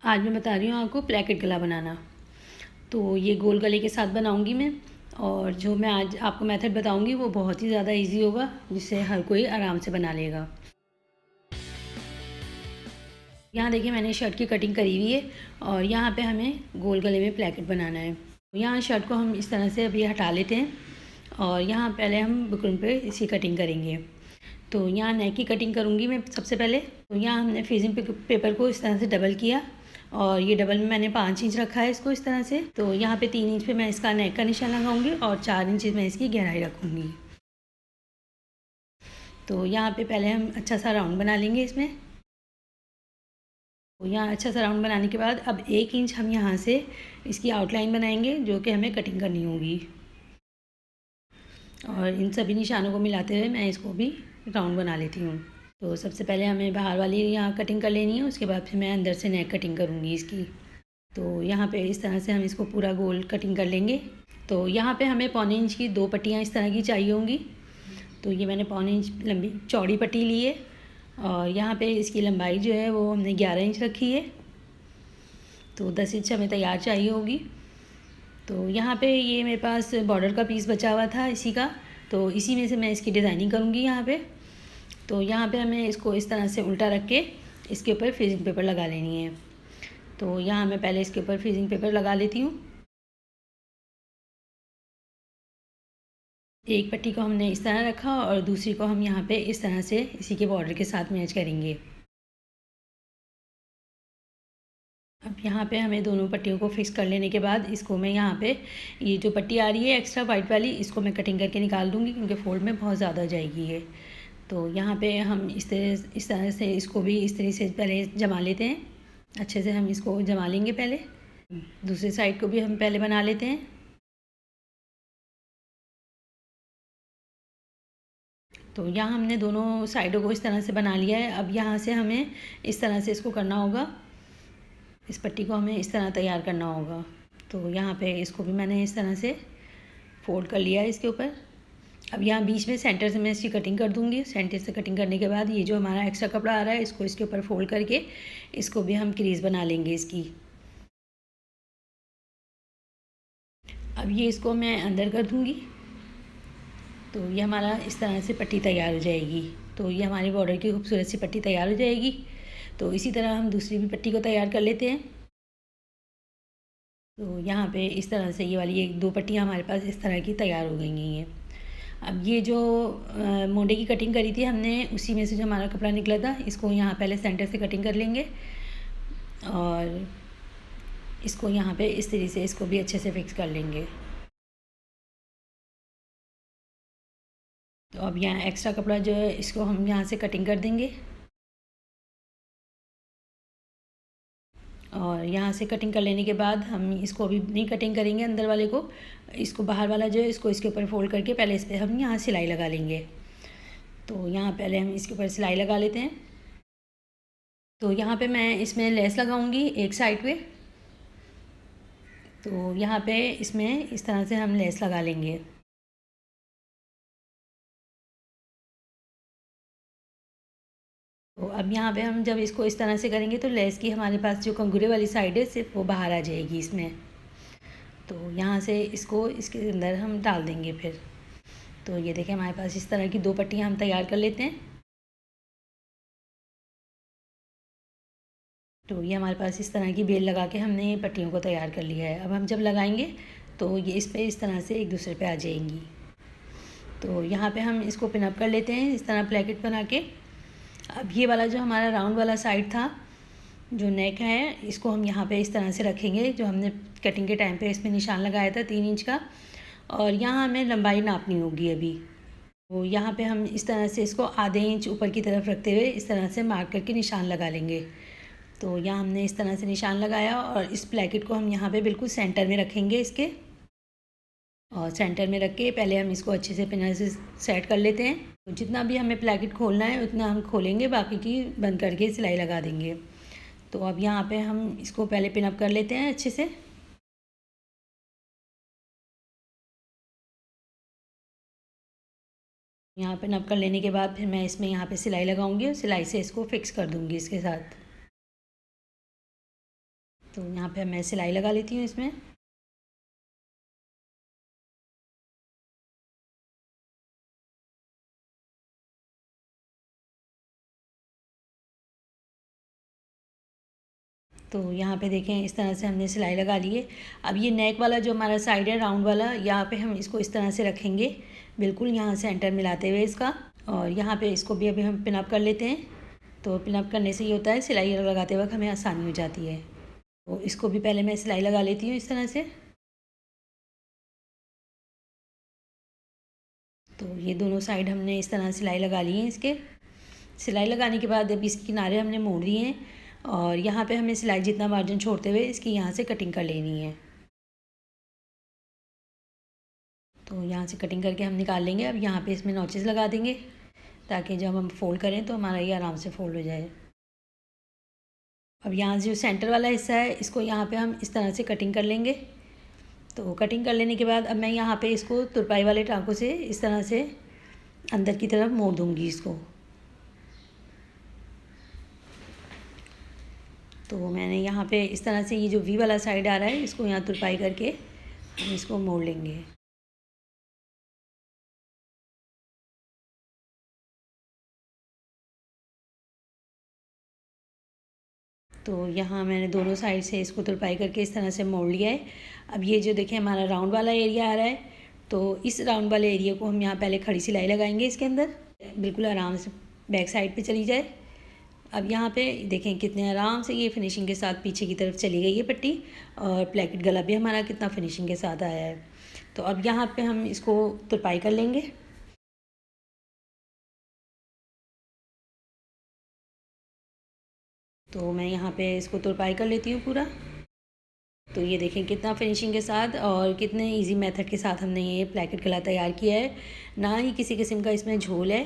आज मैं बता रही हूँ आपको प्लेकेट गला बनाना। तो ये गोल गले के साथ बनाऊँगी मैं, और जो मैं आज आपको मेथड बताऊँगी वो बहुत ही ज़्यादा इजी होगा, जिससे हर कोई आराम से बना लेगा। यहाँ देखिए मैंने शर्ट की कटिंग करी हुई है और यहाँ पे हमें गोल गले में प्लेकेट बनाना है। यहाँ शर्ट को हम इस तरह से अभी हटा लेते हैं और यहाँ पहले हम बुकरम पे इसकी कटिंग करेंगे। तो यहाँ नेक की कटिंग करूँगी मैं सबसे पहले। तो यहाँ हमने फेसिंग पेपर को इस तरह से डबल किया और ये डबल में मैंने 5 इंच रखा है इसको इस तरह से। तो यहाँ पे 3 इंच पे मैं इसका नेक का निशान लगाऊंगी और 4 इंच मैं इसकी गहराई रखूँगी। तो यहाँ पे पहले हम अच्छा सा राउंड बना लेंगे इसमें। तो यहाँ अच्छा सा राउंड बनाने के बाद अब 1 इंच हम यहाँ से इसकी आउटलाइन बनाएंगे, जो कि हमें कटिंग करनी होगी। और इन सभी निशानों को मिलाते हुए मैं इसको भी राउंड बना लेती हूँ। तो सबसे पहले हमें बाहर वाली यहाँ कटिंग कर लेनी है, उसके बाद फिर मैं अंदर से नेक कटिंग करूँगी इसकी। तो यहाँ पे इस तरह से हम इसको पूरा गोल कटिंग कर लेंगे। तो यहाँ पे हमें 1.25 इंच की 2 पट्टियाँ इस तरह की चाहिए होंगी। तो ये मैंने 1.25 इंच लंबी चौड़ी पट्टी ली है और यहाँ पे इसकी लंबाई जो है वो हमने 11 इंच रखी है। तो 10 इंच हमें तैयार चाहिए होगी। तो यहाँ पे ये मेरे पास बॉर्डर का पीस बचा हुआ था इसी का, तो इसी में से मैं इसकी डिज़ाइनिंग करूँगी यहाँ पे। तो यहाँ पे हमें इसको इस तरह से उल्टा रख के इसके ऊपर फ्रीजिंग पेपर लगा लेनी है। तो यहाँ मैं पहले इसके ऊपर फ्रीजिंग पेपर लगा लेती हूँ। एक पट्टी को हमने इस तरह रखा और दूसरी को हम यहाँ पे इस तरह से इसी के बॉर्डर के साथ मैच करेंगे। अब यहाँ पे हमें दोनों पट्टियों को फिक्स कर लेने के बाद इसको मैं यहाँ पे ये जो पट्टी आ रही है एक्स्ट्रा वाइट वाली, इसको मैं कटिंग करके निकाल दूँगी क्योंकि फोल्ड में बहुत ज़्यादा हो जाएगी ये। तो यहाँ पे हम इस तरह से इसको भी इस तरह से पहले जमा लेते हैं। अच्छे से हम इसको जमा लेंगे पहले। दूसरी साइड को भी हम पहले बना लेते हैं। तो यहाँ हमने दोनों साइडों को इस तरह से बना लिया है। अब यहाँ से हमें इस तरह से इसको करना होगा, इस पट्टी को हमें इस तरह तैयार करना होगा। तो यहाँ पे इसको भी मैंने इस तरह से फोल्ड कर लिया है इसके ऊपर। अब यहाँ बीच में सेंटर से मैं इसकी कटिंग कर दूँगी। सेंटर से कटिंग करने के बाद ये जो हमारा एक्स्ट्रा कपड़ा आ रहा है इसको इसके ऊपर फोल्ड करके इसको भी हम क्रीज़ बना लेंगे इसकी। अब ये इसको मैं अंदर कर दूँगी। तो ये हमारा इस तरह से पट्टी तैयार हो जाएगी। तो ये हमारी बॉर्डर की खूबसूरत सी पट्टी तैयार हो जाएगी। तो इसी तरह हम दूसरी भी पट्टी को तैयार कर लेते हैं। तो यहाँ पे इस तरह से ये वाली 1-2 पट्टियाँ हमारे पास इस तरह की तैयार हो गई हैं। अब ये जो मोंडे की कटिंग करी थी हमने, उसी में से जो हमारा कपड़ा निकला था इसको यहाँ पहले सेंटर से कटिंग कर लेंगे और इसको यहाँ पे इस तरीके से इसको भी अच्छे से फिक्स कर लेंगे। तो अब यहाँ एक्स्ट्रा कपड़ा जो है इसको हम यहाँ से कटिंग कर देंगे और यहाँ से कटिंग कर लेने के बाद हम इसको अभी नहीं कटिंग करेंगे अंदर वाले को। इसको बाहर वाला जो है इसको इसके ऊपर फोल्ड करके पहले इस पर हम यहाँ सिलाई लगा लेंगे। तो यहाँ पहले हम इसके ऊपर सिलाई लगा लेते हैं। तो यहाँ पे मैं इसमें लेस लगाऊंगी एक साइड पे। तो यहाँ पे इसमें इस तरह से हम लेस लगा लेंगे। तो अब यहाँ पे हम जब इसको इस तरह से करेंगे तो लेस की हमारे पास जो कंगूरे वाली साइड है सिर्फ वो बाहर आ जाएगी इसमें। तो यहाँ से इसको इसके अंदर हम डाल देंगे फिर। तो ये देखें हमारे पास इस तरह की 2 पट्टियाँ हम तैयार कर लेते हैं। तो ये हमारे पास इस तरह की बेल लगा के हमने पट्टियों को तैयार कर लिया है। अब हम जब लगाएंगे तो ये इस पर इस तरह से एक दूसरे पे आ जाएंगी। तो यहाँ पे हम इसको पिनअप कर लेते हैं इस तरह प्लेकेट बना के। अब ये वाला जो हमारा राउंड वाला साइड था, जो नेक है, इसको हम यहाँ पे इस तरह से रखेंगे जो हमने कटिंग के टाइम पे इसमें निशान लगाया था 3 इंच का। और यहाँ हमें लंबाई नापनी होगी अभी। तो यहाँ पे हम इस तरह से इसको आधे इंच ऊपर की तरफ रखते हुए इस तरह से मार्क करके निशान लगा लेंगे। तो यहाँ हमने इस तरह से निशान लगाया और इस प्लेकेट को हम यहाँ पे बिल्कुल सेंटर में रखेंगे इसके। और सेंटर में रख के पहले हम इसको अच्छे से पिनर से सेट कर लेते हैं। तो जितना भी हमें प्लेकेट खोलना है उतना हम खोलेंगे, बाकी की बंद करके सिलाई लगा देंगे। तो अब यहाँ पे हम इसको पहले पिनअप कर लेते हैं अच्छे से। यहाँ पिनअप कर लेने के बाद फिर मैं इसमें यहाँ पे सिलाई लगाऊंगी और सिलाई से इसको फिक्स कर दूंगी इसके साथ। तो यहाँ पे मैं सिलाई लगा लेती हूँ इसमें। तो यहाँ पे देखें इस तरह से हमने सिलाई लगा ली है। अब ये नेक वाला जो हमारा साइड है राउंड वाला, यहाँ पे हम इसको इस तरह से रखेंगे, बिल्कुल यहाँ सेंटर मिलाते हुए इसका। और यहाँ पे इसको भी अभी हम पिन अप कर लेते हैं। तो पिन अप करने से ये होता है सिलाई लगाते वक्त हमें आसानी हो जाती है। तो इसको भी पहले मैं सिलाई लगा लेती हूँ इस तरह से। तो ये दोनों साइड हमने इस तरह सिलाई लगा ली है इसके। सिलाई लगाने के बाद अभी इसके किनारे हमने मोड़ दिए हैं और यहाँ पे हमें सिलाई जितना मार्जिन छोड़ते हुए इसकी यहाँ से कटिंग कर लेनी है। तो यहाँ से कटिंग करके हम निकाल लेंगे। अब यहाँ पे इसमें नॉचेस लगा देंगे ताकि जब हम फ़ोल्ड करें तो हमारा ये आराम से फ़ोल्ड हो जाए। अब यहाँ जो सेंटर वाला हिस्सा है इसको यहाँ पे हम इस तरह से कटिंग कर लेंगे। तो कटिंग कर लेने के बाद अब मैं यहाँ पे इसको तुरपाई वाले टाँकों से इस तरह से अंदर की तरफ मोड़ दूँगी इसको। तो मैंने यहाँ पे इस तरह से ये जो वी वाला साइड आ रहा है इसको यहाँ तुरपाई करके हम इसको मोड़ लेंगे। तो यहाँ मैंने दोनों साइड से इसको तुरपाई करके इस तरह से मोड़ लिया है। अब ये जो देखें हमारा राउंड वाला एरिया आ रहा है, तो इस राउंड वाले एरिया को हम यहाँ पहले खड़ी सिलाई लगाएंगे इसके अंदर, बिल्कुल आराम से बैक साइड पे चली जाए। अब यहाँ पे देखें कितने आराम से ये फिनिशिंग के साथ पीछे की तरफ चली गई है पट्टी, और प्लेकेट गला भी हमारा कितना फिनिशिंग के साथ आया है। तो अब यहाँ पे हम इसको तुरपाई कर लेंगे। तो मैं यहाँ पे इसको तुरपाई कर लेती हूँ पूरा। तो ये देखें कितना फिनिशिंग के साथ और कितने इजी मेथड के साथ हमने ये प्लेकेट गला तैयार किया है। ना ही किसी किस्म का इसमें झोल है